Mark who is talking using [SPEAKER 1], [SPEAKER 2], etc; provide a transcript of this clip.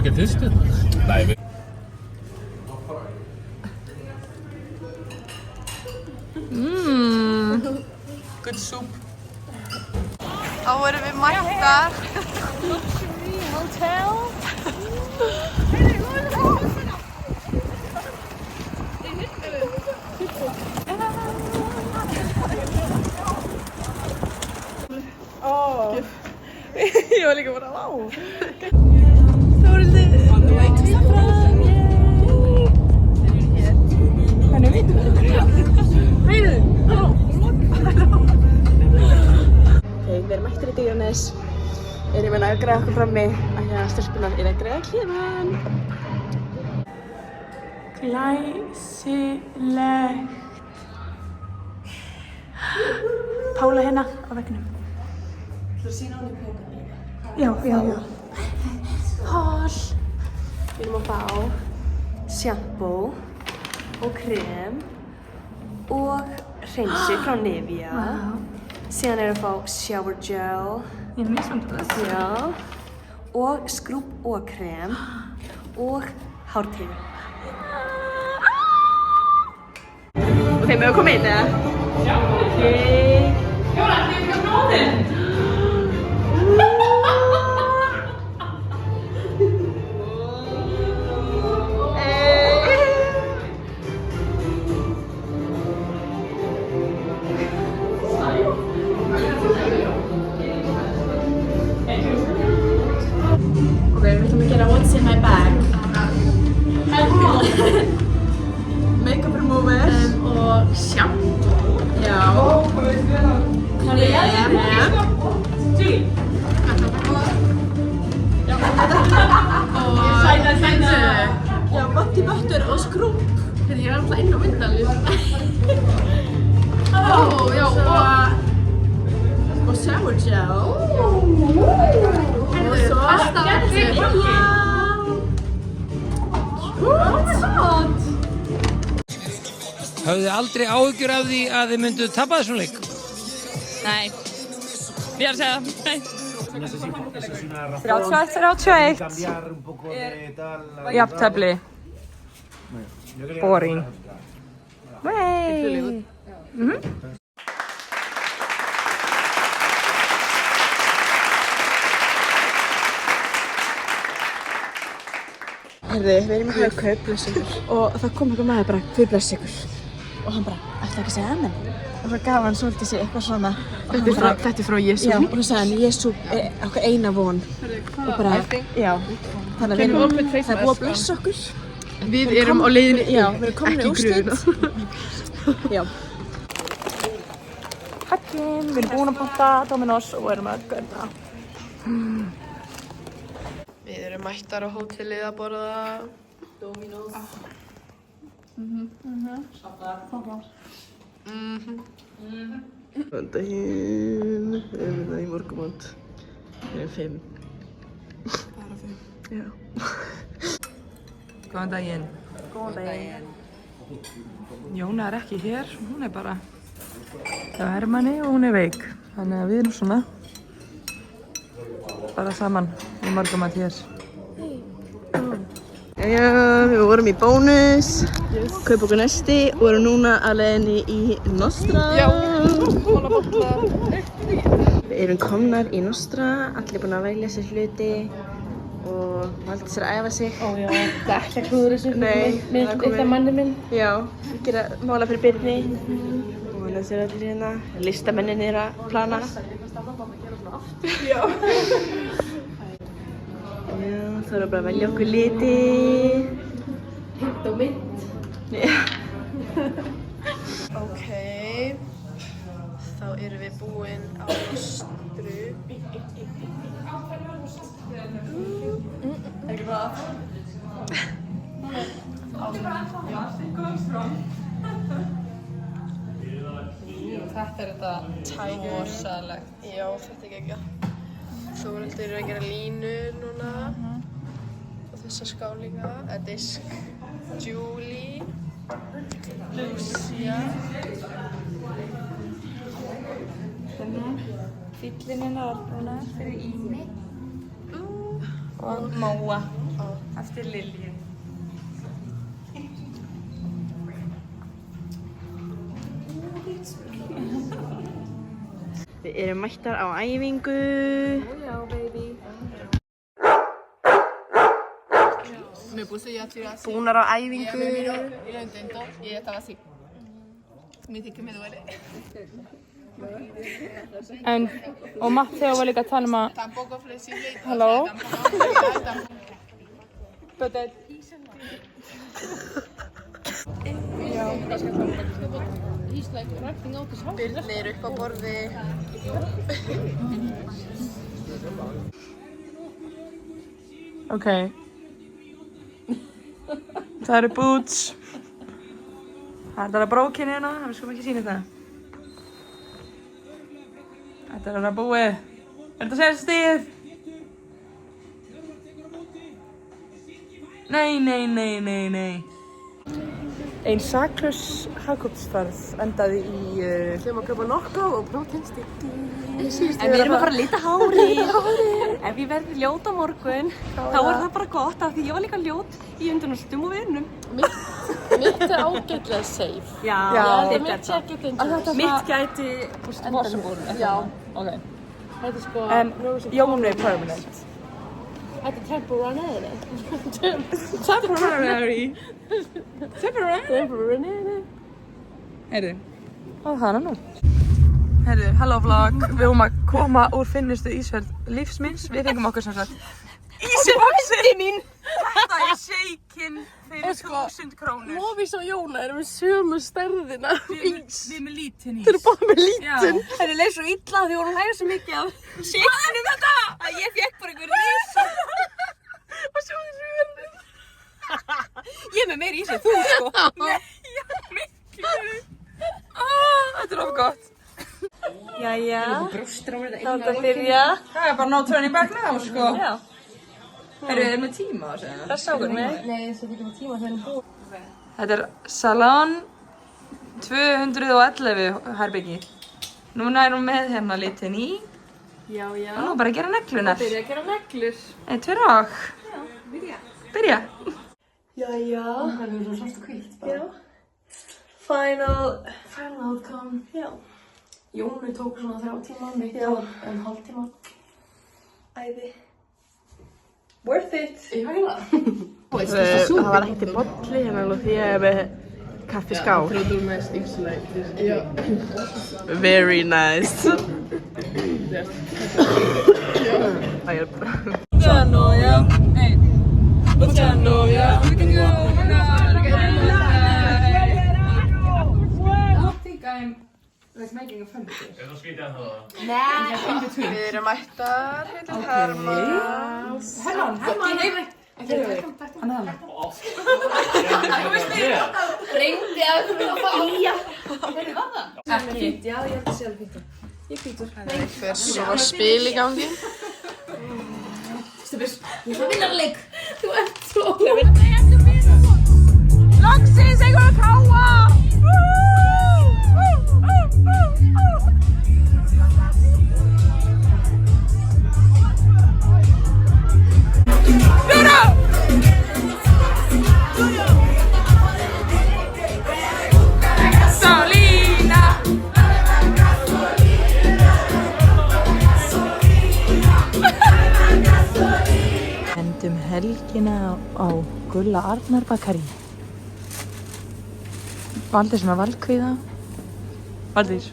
[SPEAKER 1] ekki þyrstur? Nei, við... Good soup.
[SPEAKER 2] Þá erum við mættar.
[SPEAKER 3] Luxury hotel.
[SPEAKER 2] Ég var líka bara á. Þórhildur. On the way to Safran. Hvernig veitum við þetta? Heiðu. Ok, við erum mættir í Digranes. Erum við að greiða okkur frammi að hérna stelpunar að greiða klefann. Glæsilegt. Pála hérna á veggnum. Þú sína hún í pókan líka? Já. Hól. Við erum að fá shampoo og krem og hreinsi frá Nivea. Síðan erum við að fá shower gel. Ég er mjög spennt á þessu. Já. Og skrúbb og krem og hárteyfi. Ok, með að koma inn eða? Já. Ok. Jóra, þið erum hjá bróðinn. Makeup remover og shampoo. Já. Krem. Og hreinsi. Já, body butter og skrúbb. Ég er alltaf inn á myndalíu. Já, og shower gel. Og svo
[SPEAKER 4] Hafðu þið aldrei áhyggjur af því að þið mynduð tapa þessum leik?
[SPEAKER 3] Nei. Ég er að segja, nei.
[SPEAKER 2] 31-31. Jafntefli. Boring. Wey. Herðu, við erum í Hagkaup, bless ykkur. Og það kom eitthvað maður bara, Guð bless ykkur. Og hann bara, ætlaði ekki að segja amen? Og svo gaf hann svolítið sig eitthvað svona. Þetta er frá Jesú. Já, og svo sagði hann, Jesú er okkar eina von. Og bara, já. Þannig að það er búið að blessa okkur. Við erum á leiðinni, já, við erum komin í úrslit. Já. Hallinn, við erum búin að panta Dominos og erum að görna. Við erum mættar á hótelið að borða Dominos. Góðan daginn, við erum það í morgumat. Við erum 5. Bara 5? Já. Góðan daginn. Góðan daginn. Jóna er ekki hér, hún er bara hjá Hermanni og hún er veik. Þannig að við erum svona bara saman í morgumat hér. Jæja, við vorum í Bónus, kaupa okkur nesti og erum núna að leiðinni í Nostra. Já, við erum komnar í Nostra, allir búin að velja sér hluti og valdi sér að æfa sig. Ó já, það er ekki að klúður þessu. Nei, það er komið. Manni minn. Já, gera mála fyrir Birni. Og þessi er allir hérna, listamennir eru að plana. Já. Já, það er bara að velja okkur liti. Hitt og mitt. Já. Ok, þá erum við búin á Nostru. Ekki það? Þetta er þetta rosalegt. Já, þetta er geggjað. Þórhildur eru að gera línu núna og þessa skálinga. Þetta er Julie, Lucia, fíllinn hennar núna fyrir Ími og Móa. Eftir Lilju. Við erum mættar á æfingu.
[SPEAKER 5] Ja, baby.
[SPEAKER 6] Me puse yo a tirar así.
[SPEAKER 2] Búnar á æfingu.
[SPEAKER 6] Y lo intento y ella estaba así. Me dice que me duele.
[SPEAKER 3] Og Matteo var líka að tala að
[SPEAKER 6] Tampoco flexible.
[SPEAKER 3] Halló?
[SPEAKER 6] Birnir upp á borði.
[SPEAKER 2] Ok. Það eru boots. Það er brókin hérna, við skulum ekki sýna það. Þetta er að búið. Er þetta selstíð? Nei. Ein saklaus hagkupsferð endaði í...
[SPEAKER 5] Sem að köpa nokka og próteinstykki.
[SPEAKER 2] En við erum að fara að lita hárið.
[SPEAKER 5] Ef ég verði ljót á morgun, þá er það bara gott af því ég var líka ljót í undanúrslitum og vinum.
[SPEAKER 6] Mitt er ágætlega safe.
[SPEAKER 5] Já,
[SPEAKER 6] Mitt er ekki dangerous.
[SPEAKER 5] mitt gæti
[SPEAKER 3] Possible.
[SPEAKER 6] Já.
[SPEAKER 3] Ok.
[SPEAKER 6] Þetta er sko...
[SPEAKER 2] En Jónu er permanent.
[SPEAKER 6] Þetta er temporary.
[SPEAKER 2] Temporary. Heyrðu. Hvað er það nú? Heyrðu, hello vlog. Við höfum að koma úr finnustu ísferð lífsminns. Við fengum okkur sem sagt ísboxi mín. Þetta er shaken fyrir 1000 krónur.
[SPEAKER 6] Lofís og Jóna erum við sömu stærðina.
[SPEAKER 2] Við erum með lítinn ís.
[SPEAKER 6] Þeir eru bara með lítinn.
[SPEAKER 5] Það leið svo illa því vorum hægir svo mikið af shakeinu þetta að ég fekk bara einhver risa.
[SPEAKER 2] Og svo þessu verður.
[SPEAKER 5] Ég er með meiri ís en þú sko.
[SPEAKER 2] Þetta er of gott.
[SPEAKER 5] Jæja, þá er þetta að byrja.
[SPEAKER 2] Það er bara no turning back now, sko.
[SPEAKER 5] Já.
[SPEAKER 2] Eru þið með tíma á þessu?
[SPEAKER 5] Það sá okkur með.
[SPEAKER 6] Nei, það er ekki með tíma þegar hún.
[SPEAKER 2] Þetta er Salon 211 herbyggi. Núna erum við með hérna lítinn í.
[SPEAKER 5] Já.
[SPEAKER 2] Og nú bara að gera neglunar.
[SPEAKER 5] Byrja að gera neglur.
[SPEAKER 2] 1, 2 og.
[SPEAKER 5] Já,
[SPEAKER 2] Byrja.
[SPEAKER 5] Jæja.
[SPEAKER 6] Það er svo svart og hvítt bara.
[SPEAKER 5] Já. Final outcome. Já.
[SPEAKER 6] Jónu tók svona 3 tíma, mitt
[SPEAKER 5] Já.
[SPEAKER 6] var en hálftíma.
[SPEAKER 5] Æði. Worth it.
[SPEAKER 6] Ég hægla.
[SPEAKER 2] Það var ekkert í bolli hérna og því ég er með kaffiskál.
[SPEAKER 6] Domestics like this. Yeah.
[SPEAKER 2] Very nice.
[SPEAKER 6] Við erum mættar, heitir Hermann. Reyndi að koma að fá. Fyrir svo spil í gangi.
[SPEAKER 2] Loksins einhver að káa! Endum helgina á Gulla Arnar bakari. Valdís með valkvíða. Valdís.